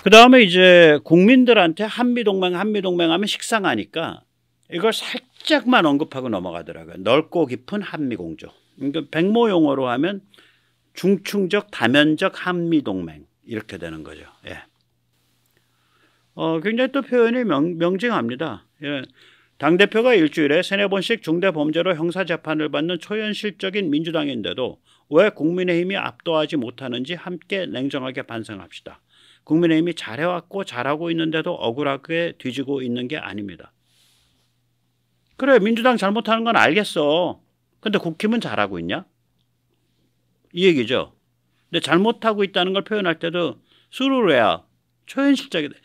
그 다음에 이제 국민들한테 한미동맹 하면 식상하니까 이걸 살짝만 언급하고 넘어가더라고요. 넓고 깊은 한미공조. 그러니까 백모 용어로 하면 중충적 다면적 한미동맹 이렇게 되는 거죠. 예. 굉장히 또 표현이 명징합니다. 예. 당대표가 일주일에 3-4번씩 중대범죄로 형사재판을 받는 초현실적인 민주당인데도 왜 국민의힘이 압도하지 못하는지 함께 냉정하게 반성합시다. 국민의힘이 잘해왔고 잘하고 있는데도 억울하게 뒤지고 있는 게 아닙니다. 그래, 민주당 잘못하는 건 알겠어. 근데 국힘은 잘하고 있냐? 이 얘기죠. 근데 잘못하고 있다는 걸 표현할 때도 수루래야 초현실적이다.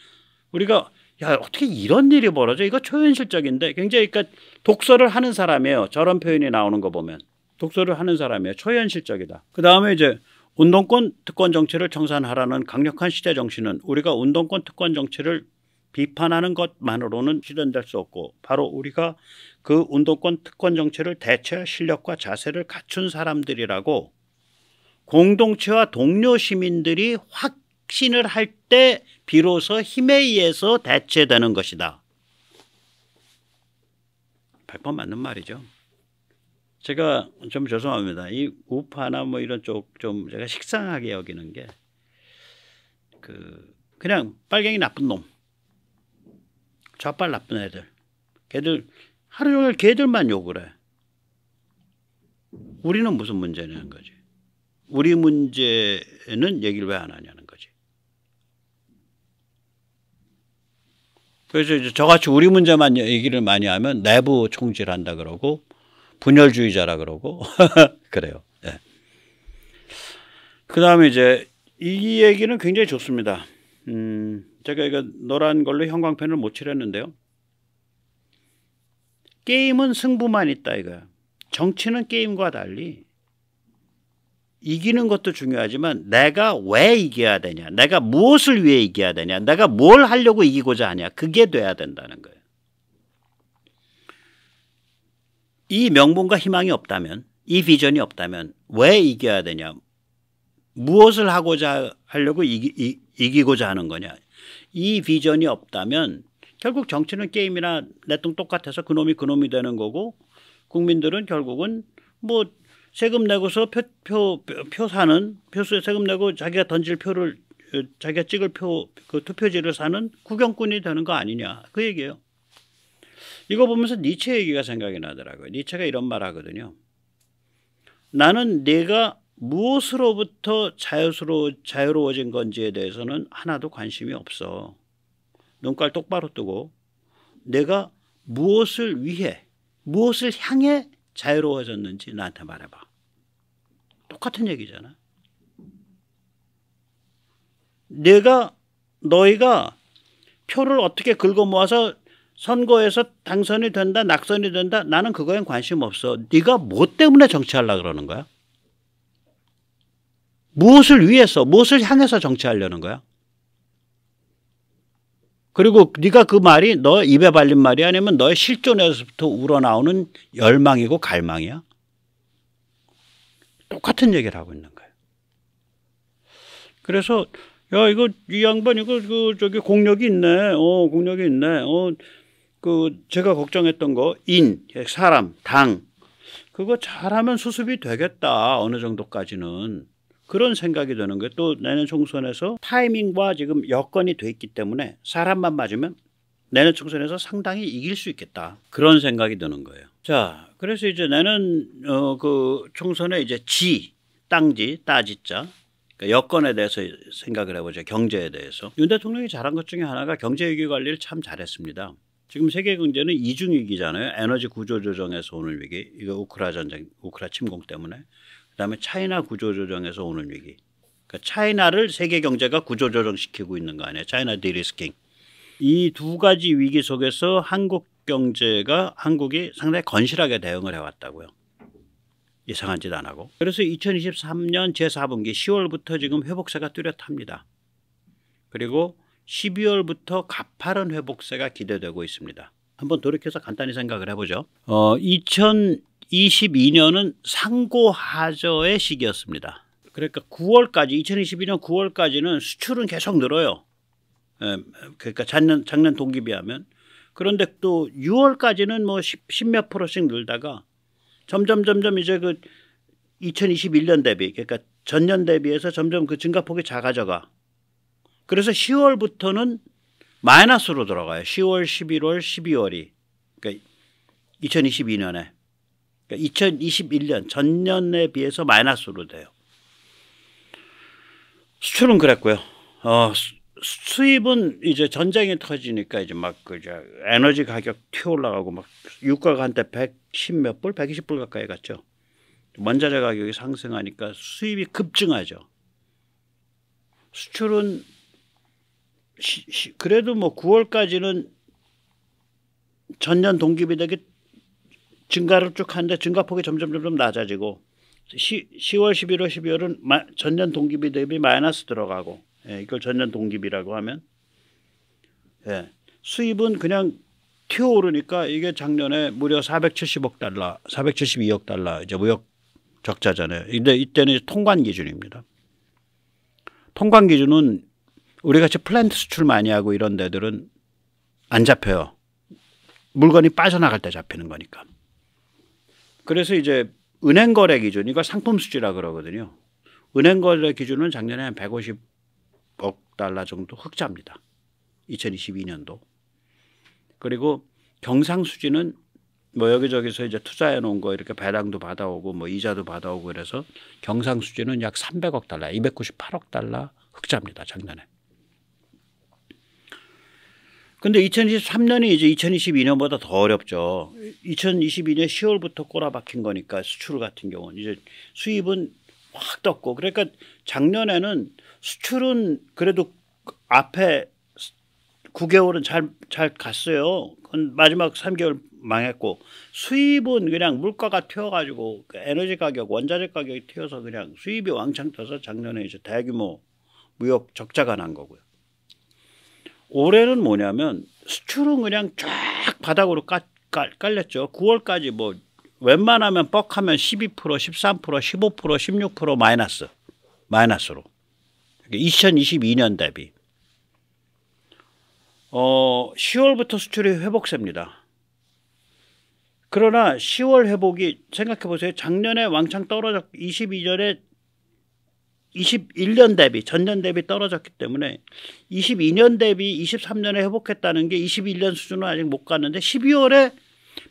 우리가 야, 어떻게 이런 일이 벌어져? 이거 초현실적인데 굉장히 그러니까 독서를 하는 사람이에요. 저런 표현이 나오는 거 보면 독서를 하는 사람이에요. 초현실적이다. 그 다음에 이제 운동권 특권 정치를 청산하라는 강력한 시대 정신은 우리가 운동권 특권 정치를 비판하는 것만으로는 실현될 수 없고 바로 우리가 그 운동권 특권 정치를 대처할 실력과 자세를 갖춘 사람들이라고 공동체와 동료 시민들이 확신을 할 때 비로소 힘에 의해서 대체되는 것이다. 100번 맞는 말이죠. 제가 좀 죄송합니다. 이 우파나 뭐 이런 쪽 좀 제가 식상하게 여기는 게 그냥 빨갱이 나쁜 놈, 좌빨 나쁜 애들, 걔들 하루 종일 걔들만 욕을 해. 우리는 무슨 문제냐는 거지. 우리 문제는 얘기를 왜 안 하냐는 거지. 그래서 이제 저같이 우리 문제만 얘기를 많이 하면 내부 총질한다 그러고 분열주의자라 그러고 그래요. 네. 그 다음에 이제 이 얘기는 굉장히 좋습니다. 제가 이거 노란 걸로 형광펜을 못 칠했는데요. 게임은 승부만 있다 이거야. 정치는 게임과 달리 이기는 것도 중요하지만 내가 왜 이겨야 되냐, 내가 무엇을 위해 이겨야 되냐, 내가 뭘 하려고 이기고자 하냐, 그게 돼야 된다는 거예요. 이 명분과 희망이 없다면, 이 비전이 없다면 왜 이겨야 되냐, 무엇을 하고자 하려고 이기고자 하는 거냐, 이 비전이 없다면 결국 정치는 게임이나 내똥 똑같아서 그놈이 되는 거고 국민들은 결국은 뭐 세금 내고서 표 사는 세금 내고 자기가 던질 표를 자기가 찍을 그 투표지를 사는 구경꾼이 되는 거 아니냐 그 얘기예요. 이거 보면서 니체 얘기가 생각이 나더라고요. 니체가 이런 말 하거든요. 나는 내가 무엇으로부터 자유로워진 건지에 대해서는 하나도 관심이 없어. 눈깔 똑바로 뜨고 내가 무엇을 위해 무엇을 향해 자유로워졌는지 나한테 말해봐. 똑같은 얘기잖아. 너희가 표를 어떻게 긁어 모아서 선거에서 당선이 된다, 낙선이 된다, 나는 그거엔 관심 없어. 네가 뭐 때문에 정치하려고 그러는 거야? 무엇을 위해서, 무엇을 향해서 정치하려는 거야? 그리고 네가 그 말이 너 입에 발린 말이 아니면 너의 실존에서부터 우러나오는 열망이고 갈망이야? 똑같은 얘기를 하고 있는 거예요. 그래서 야 이거 이 양반 이거 저기 공력이 있네. 공력이 있네. 제가 걱정했던 거 사람, 당 그거 잘하면 수습이 되겠다. 어느 정도까지는. 그런 생각이 드는 거예요. 또 내년 총선에서 타이밍과 지금 여건이 돼 있기 때문에 사람만 맞으면 내년 총선에서 상당히 이길 수 있겠다. 그런 생각이 드는 거예요. 자, 그래서 이제 내년 그 총선에 이제 땅지, 따지자 그러니까 여건에 대해서 생각을 해보죠. 경제에 대해서. 윤 대통령이 잘한 것 중에 하나가 경제위기 관리를 참 잘했습니다. 지금 세계 경제는 이중위기잖아요. 에너지 구조조정에서 오는 위기, 이거 우크라 침공 때문에. 그다음에 차이나 구조조정에서 오는 위기. 그러니까 차이나를 세계 경제가 구조조정시키고 있는 거 아니에요. 차이나 디리스킹. 이 두 가지 위기 속에서 한국이 상당히 건실하게 대응을 해왔다고요. 이상한 짓 안 하고. 그래서 2023년 제4분기 10월부터 지금 회복세가 뚜렷합니다. 그리고 12월부터 가파른 회복세가 기대되고 있습니다. 한번 돌이켜서 간단히 생각을 해보죠. 2022년은 상고하저의 시기였습니다. 그러니까 2022년 9월까지는 수출은 계속 늘어요. 그러니까 작년 동기 비하면. 그런데 또 6월까지는 뭐 10몇 프로씩 늘다가 점점 이제 그 2021년 대비, 그러니까 전년 대비해서 점점 그 증가폭이 작아져가. 그래서 10월부터는 마이너스로 들어가요. 10월, 11월, 12월이. 그러니까 2022년에. 그러니까 2021년 전년에 비해서 마이너스로 돼요. 수출은 그랬고요. 수입은 이제 전쟁이 터지니까 이제 막 그저 에너지 가격 튀어 올라가고 막 유가가 한때 110몇 불, 120불 가까이 갔죠. 원자재 가격이 상승하니까 수입이 급증하죠. 수출은 그래도 뭐 9월까지는 전년 동기비 대비 증가를 쭉 하는데 증가폭이 점점 낮아지고 10월, 11월, 12월은 전년 동기비 대비 마이너스 들어가고, 예, 이걸 전년 동기비라고 하면, 예, 수입은 그냥 튀어오르니까 이게 작년에 무려 470억 달러, 472억 달러 이제 무역 적자잖아요. 근데 이때는 통관 기준입니다. 통관 기준은 우리 같이 플랜트 수출 많이 하고 이런 데들은 안 잡혀요. 물건이 빠져나갈 때 잡히는 거니까. 그래서 이제 은행 거래 기준, 이걸 상품 수지라 그러거든요. 은행 거래 기준은 작년에 한 150억 달러 정도 흑자입니다. 2022년도. 그리고 경상 수지는 뭐 여기저기서 이제 투자해 놓은 거 이렇게 배당도 받아오고 뭐 이자도 받아오고 그래서 경상 수지는 약 300억 달러, 298억 달러 흑자입니다. 작년에. 근데 2023년이 이제 2022년보다 더 어렵죠. 2022년 10월부터 꼬라박힌 거니까 수출 같은 경우는 이제 수입은 확 떴고, 그러니까 작년에는 수출은 그래도 앞에 9개월은 잘 갔어요. 마지막 3개월 망했고, 수입은 그냥 물가가 튀어가지고 에너지 가격, 원자재 가격이 튀어서 그냥 수입이 왕창 떠서 작년에 이제 대규모 무역 적자가 난 거고요. 올해는 뭐냐면 수출은 그냥 쫙 바닥으로 깔렸죠. 9월까지 뭐 웬만하면 뻑하면 12%, 13%, 15%, 16% 마이너스로. 2022년 대비. 10월부터 수출이 회복세입니다. 그러나 10월 회복이 생각해 보세요. 작년에 왕창 떨어졌 22년에 21년 대비 전년 대비 떨어졌기 때문에 22년 대비 23년에 회복했다는 게 21년 수준은 아직 못 갔는데 12월에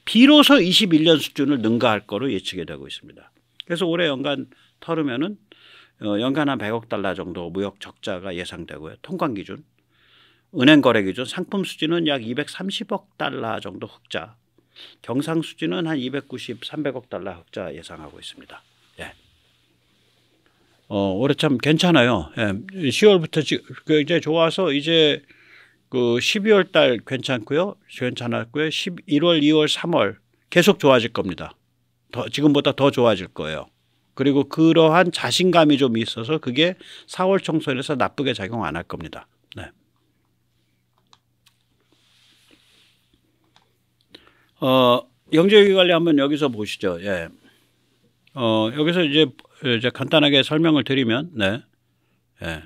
비로소 21년 수준을 능가할 거로 예측이 되고 있습니다. 그래서 올해 연간 털으면은 연간 한 100억 달러 정도 무역 적자가 예상되고요. 통관 기준, 은행 거래 기준, 상품 수지는 약 230억 달러 정도 흑자, 경상 수지는 한 290, 300억 달러 흑자 예상하고 있습니다. 예. 올해 참 괜찮아요. 예. 10월부터 이제 좋아서 이제 그 12월 달 괜찮고요. 괜찮았고요. 11월, 2월, 3월 계속 좋아질 겁니다. 지금보다 더 좋아질 거예요. 그리고 그러한 자신감이 좀 있어서 그게 4월 총선에서 나쁘게 작용 안 할 겁니다. 네. 영재위기 관리 한번 여기서 보시죠. 예. 여기서 이제 간단하게 설명을 드리면, 네. 예.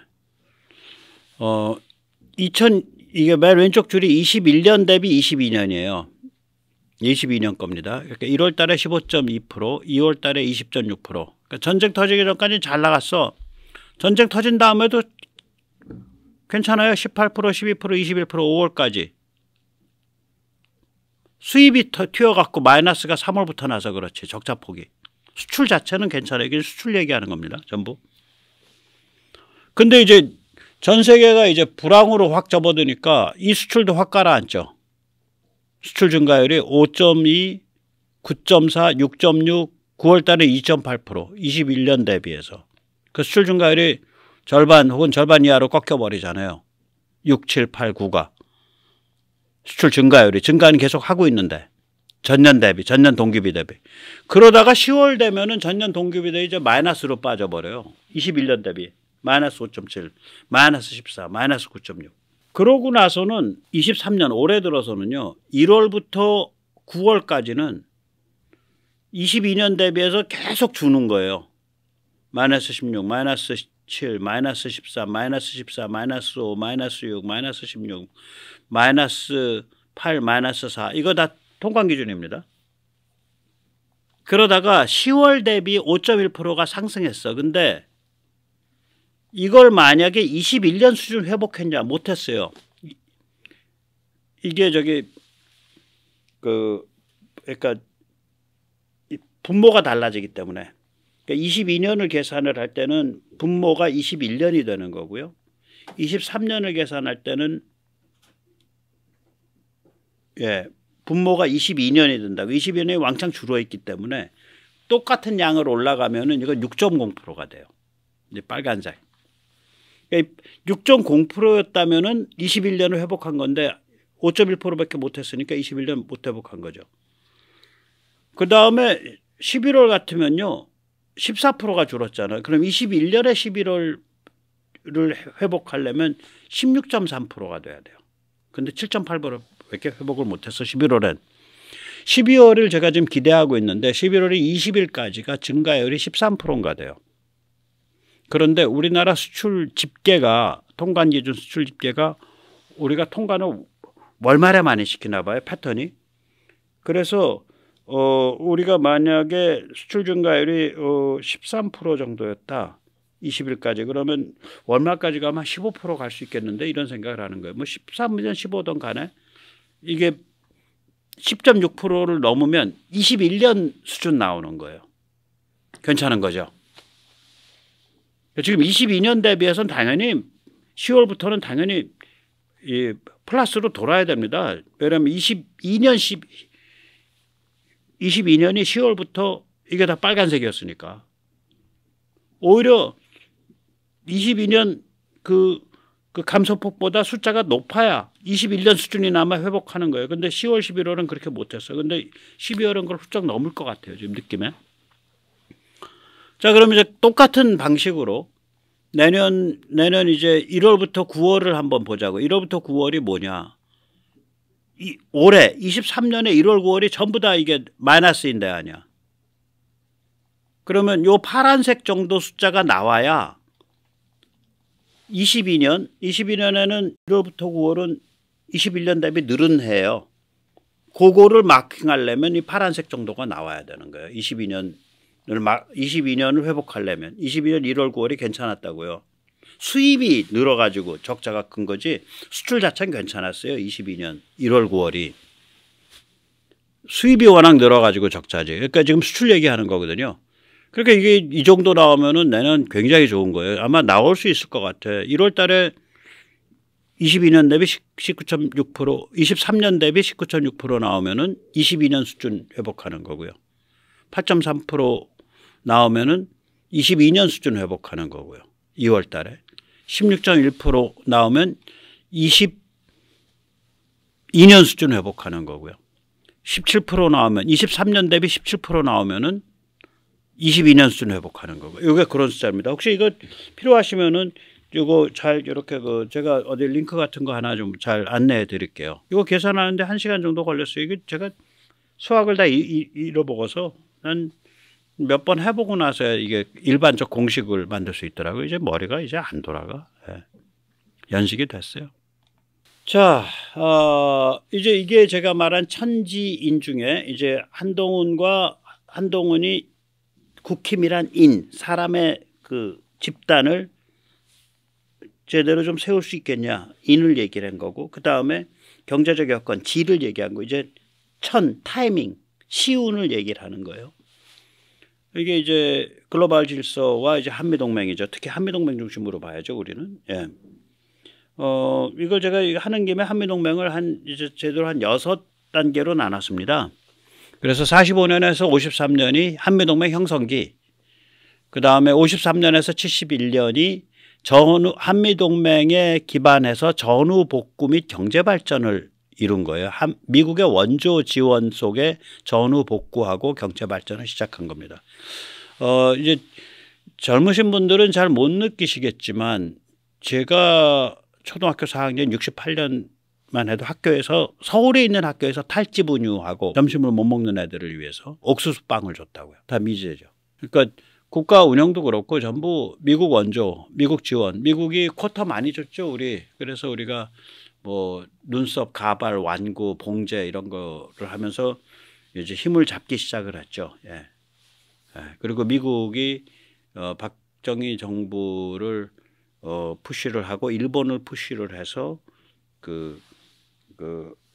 이게 맨 왼쪽 줄이 21년 대비 22년이에요. 22년 겁니다. 그러니까 1월 달에 15.2%, 2월 달에 20.6%. 그러니까 전쟁 터지기 전까지 잘 나갔어. 전쟁 터진 다음에도 괜찮아요. 18%, 12%, 21%, 5월까지. 수입이 튀어갖고 마이너스가 3월부터 나서 그렇지. 적자폭이. 수출 자체는 괜찮아요. 이게 수출 얘기하는 겁니다. 전부. 근데 이제 전 세계가 이제 불황으로 확 접어드니까 이 수출도 확 가라앉죠. 수출 증가율이 5.2, 9.4, 6.6, 9월 달에 2.8%, 21년 대비해서. 그 수출 증가율이 절반 혹은 절반 이하로 꺾여버리잖아요. 6, 7, 8, 9가. 수출 증가율이. 증가는 계속 하고 있는데. 전년 대비, 전년 동기비 대비. 그러다가 10월 되면은 전년 동기비 대비 이제 마이너스로 빠져버려요. 21년 대비. 마이너스 5.7, 마이너스 14, 마이너스 9.6. 그러고 나서는 23년 올해 들어서는요. 1월부터 9월까지는 22년 대비해서 계속 주는 거예요. 마이너스 16, 마이너스 7, 마이너스 14, 마이너스 14, 마이너스 5, 마이너스 6, 마이너스 16, 마이너스 8, 마이너스 4 이거 다 통관 기준입니다. 그러다가 10월 대비 5.1%가 상승했어. 근데 이걸 만약에 21년 수준 회복했냐? 못했어요. 이게 그러니까 분모가 달라지기 때문에. 그러니까 22년을 계산을 할 때는 분모가 21년이 되는 거고요. 23년을 계산할 때는 분모가 22년이 된다고. 22년이 왕창 줄어있기 때문에 똑같은 양을 올라가면은 이건 6.0%가 돼요. 이제 빨간색. 6.0%였다면은 21년을 회복한 건데 5.1%밖에 못했으니까 21년 못 회복한 거죠. 그 다음에 11월 같으면요 14%가 줄었잖아요. 그럼 21년에 11월을 회복하려면 16.3%가 돼야 돼요. 근데 7.8%밖에 회복을 못했어 11월엔. 12월을 제가 지금 기대하고 있는데 11월이 20일까지가 증가율이 13%인가 돼요. 그런데 우리나라 수출 집계가 통관 기준 수출 집계가 우리가 통관을 월말에 많이 시키나 봐요. 패턴이. 그래서 우리가 만약에 수출 증가율이 13% 정도였다. 20일까지 그러면 월말까지 가면 15% 갈 수 있겠는데 이런 생각을 하는 거예요. 뭐 13년 15든 간에 이게 10.6%를 넘으면 21년 수준 나오는 거예요. 괜찮은 거죠. 지금 22년 대비해서는 당연히 10월부터는 당연히 이 플러스로 돌아야 됩니다. 왜냐하면 22년이 10월부터 이게 다 빨간색이었으니까. 오히려 22년 그 감소폭보다 숫자가 높아야 21년 수준이나마 회복하는 거예요. 근데 10월, 11월은 그렇게 못했어요. 근데 12월은 그걸 훌쩍 넘을 것 같아요. 지금 느낌에. 자, 그럼 이제 똑같은 방식으로 내년 이제 1월부터 9월을 한번 보자고. 1월부터 9월이 뭐냐. 올해 23년에 1월, 9월이 전부 다 이게 마이너스인데 아니야. 그러면 요 파란색 정도 숫자가 나와야 22년에는 1월부터 9월은 21년 대비 늘은 해요. 그거를 마킹하려면 이 파란색 정도가 나와야 되는 거예요. 22년을 회복하려면 22년 1월 9월이 괜찮았다고요. 수입이 늘어가지고 적자가 큰 거지 수출 자체는 괜찮았어요. 22년 1월 9월이. 수입이 워낙 늘어가지고 적자지. 그러니까 지금 수출 얘기하는 거거든요. 그러니까 이게 이 정도 나오면은 내년 굉장히 좋은 거예요. 아마 나올 수 있을 것 같아. 1월 달에 22년 대비 19.6%, 23년 대비 19.6% 나오면은 22년 수준 회복하는 거고요. 8.3% 나오면은 22년 수준 회복하는 거고요. 2월 달에 16.1% 나오면 22년 수준 회복하는 거고요. 17% 나오면 23년 대비 17% 나오면은 22년 수준 회복하는 거고요. 이게 그런 숫자입니다. 혹시 이거 필요하시면은 이거 잘 이렇게 제가 어디 링크 같은 거 하나 좀 잘 안내해 드릴게요. 이거 계산하는데 1시간 정도 걸렸어요. 이게 제가 수학을 다 잃어먹어서 난 몇 번 해보고 나서야 이게 일반적 공식을 만들 수 있더라고요. 이제 머리가 이제 안 돌아가. 네. 연식이 됐어요. 자, 이제 이게 제가 말한 천지인 중에 이제 한동훈이 국힘이란 사람의 그 집단을 제대로 좀 세울 수 있겠냐. 인을 얘기를 한 거고, 그 다음에 경제적 여건, 지를 얘기한 거, 이제 타이밍, 시운을 얘기를 하는 거예요. 이게 이제 글로벌 질서와 이제 한미동맹이죠. 특히 한미동맹 중심으로 봐야죠, 우리는. 예. 이걸 제가 하는 김에 한미동맹을 이제 제대로 한 6단계로 나눴습니다. 그래서 45년에서 53년이 한미동맹 형성기, 그 다음에 53년에서 71년이 한미동맹에 기반해서 전후 복구 및 경제발전을 이룬 거예요. 미국의 원조 지원 속에 전후 복구하고 경제 발전을 시작한 겁니다. 이제 젊으신 분들은 잘 못 느끼시겠지만 제가 초등학교 4학년 68년만 해도 학교에서 서울에 있는 학교에서 탈지분유하고 점심을 못 먹는 애들을 위해서 옥수수빵을 줬다고요. 다 미제죠. 그러니까 국가 운영도 그렇고 전부 미국 원조, 미국 지원, 미국이 쿼터 많이 줬죠, 우리. 그래서 우리가 뭐 눈썹, 가발, 완구, 봉제 이런 거를 하면서 이제 힘을 잡기 시작을 했죠. 예. 예. 그리고 미국이 박정희 정부를 푸시를 하고 일본을 푸시를 해서 그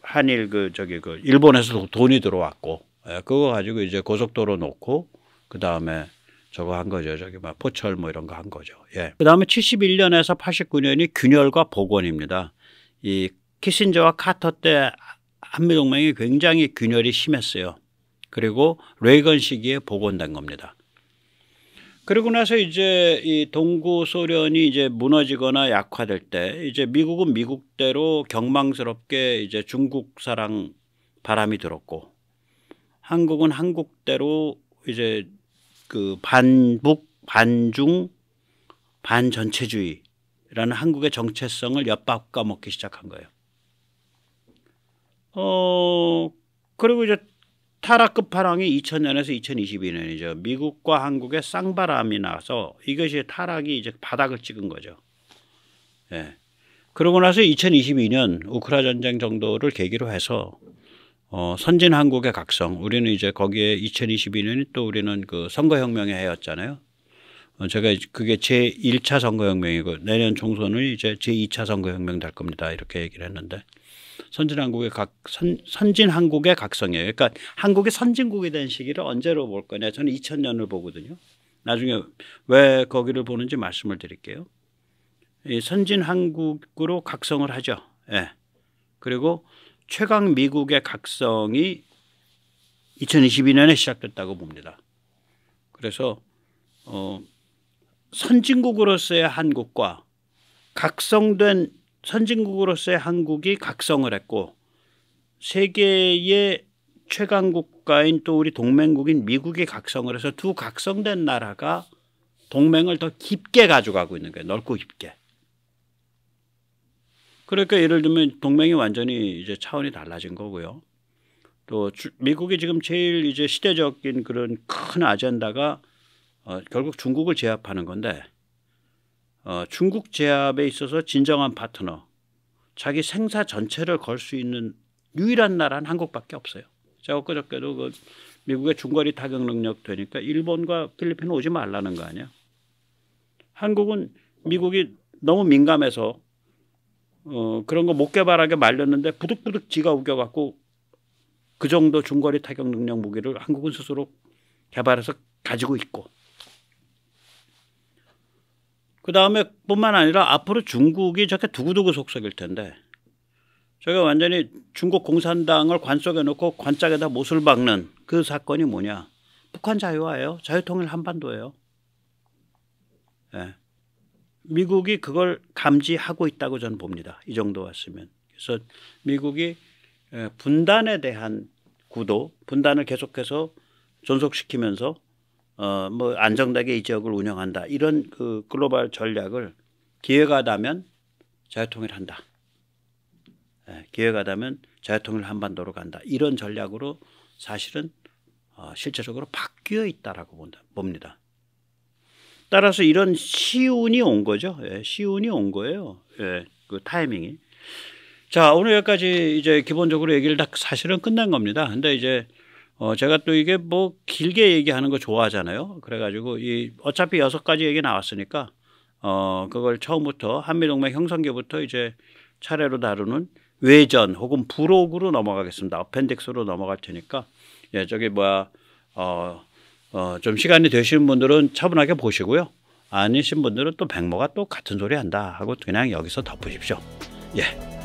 한일 일본에서도 돈이 들어왔고, 예. 그거 가지고 이제 고속도로 놓고 그 다음에 저거 한 거죠. 저기 막 포철 뭐 이런 거 한 거죠. 예. 그 다음에 71년에서 89년이 균열과 복원입니다. 이 키신저와 카터 때 한미동맹이 굉장히 균열이 심했어요. 그리고 레이건 시기에 복원된 겁니다. 그리고 나서 이제 이 동구 소련이 이제 무너지거나 약화될 때 이제 미국은 미국대로 경망스럽게 이제 중국 사랑 바람이 들었고, 한국은 한국대로 이제 그 반북, 반중, 반전체주의라는 한국의 정체성을 엿바꿔 먹기 시작한 거예요. 그리고 이제 타락 끝판왕이 2000년에서 2022년이죠. 미국과 한국의 쌍바람이 나서 이것이 타락이 이제 바닥을 찍은 거죠. 예. 그러고 나서 2022년 우크라이나 전쟁 정도를 계기로 해서 선진 한국의 각성, 우리는 이제 거기에 2022년이 또 우리는 그 선거혁명의 해였잖아요. 제가 그게 제1차 선거혁명이고 내년 총선은 이제 제2차 선거혁명 될 겁니다. 이렇게 얘기를 했는데 선진 한국의 각성이에요. 그러니까 한국이 선진국이 된 시기를 언제로 볼 거냐. 저는 2000년을 보거든요. 나중에 왜 거기를 보는지 말씀을 드릴게요. 이 선진 한국으로 각성을 하죠. 예. 그리고 최강 미국의 각성이 2022년에 시작됐다고 봅니다. 그래서 선진국으로서의 한국과 각성된 선진국으로서의 한국이 각성을 했고, 세계의 최강 국가인 또 우리 동맹국인 미국이 각성을 해서 두 각성된 나라가 동맹을 더 깊게 가져가고 있는 거예요. 넓고 깊게. 그러니까 예를 들면 동맹이 완전히 이제 차원이 달라진 거고요. 또 미국이 지금 제일 이제 시대적인 그런 큰 아젠다가 결국 중국을 제압하는 건데, 중국 제압에 있어서 진정한 파트너, 자기 생사 전체를 걸 수 있는 유일한 나라는 한국밖에 없어요. 제가 엊그저께도 그 미국의 중거리 타격 능력 되니까 일본과 필리핀 오지 말라는 거 아니야. 한국은 미국이 너무 민감해서 그런 거 못 개발하게 말렸는데 부득부득 지가 우겨갖고 그 정도 중거리 타격 능력 무기를 한국은 스스로 개발해서 가지고 있고, 그 다음에 뿐만 아니라 앞으로 중국이 저렇게 두고두고 속썩일 텐데, 저희가 완전히 중국 공산당을 관 속에 놓고 관짝에다 못을 박는 그 사건이 뭐냐. 북한 자유화예요. 자유통일 한반도예요. 예. 미국이 그걸 감지하고 있다고 저는 봅니다. 이 정도 왔으면. 그래서 미국이 분단에 대한 구도, 분단을 계속해서 존속시키면서 뭐 안정되게 이 지역을 운영한다. 이런 그 글로벌 전략을 기회가 되면 자유통일한다. 기회가 되면 자유통일 한반도로 간다. 이런 전략으로 사실은 실제적으로 바뀌어 있다라고 봅니다. 따라서 이런 시운이 온 거죠. 예, 시운이 온 거예요. 예, 그 타이밍이. 자, 오늘 여기까지 이제 기본적으로 얘기를 다 사실은 끝낸 겁니다. 근데 이제 제가 또 이게 뭐 길게 얘기하는 거 좋아하잖아요. 그래가지고 어차피 6가지 얘기 나왔으니까 그걸 처음부터 한미동맹 형성기부터 이제 차례로 다루는 외전 혹은 부록으로 넘어가겠습니다. 어펜딕스로 넘어갈 테니까 예, 저기 뭐야 좀 시간이 되시는 분들은 차분하게 보시고요. 아니신 분들은 또 백모가 또 같은 소리 한다 하고 그냥 여기서 덮으십시오. 예.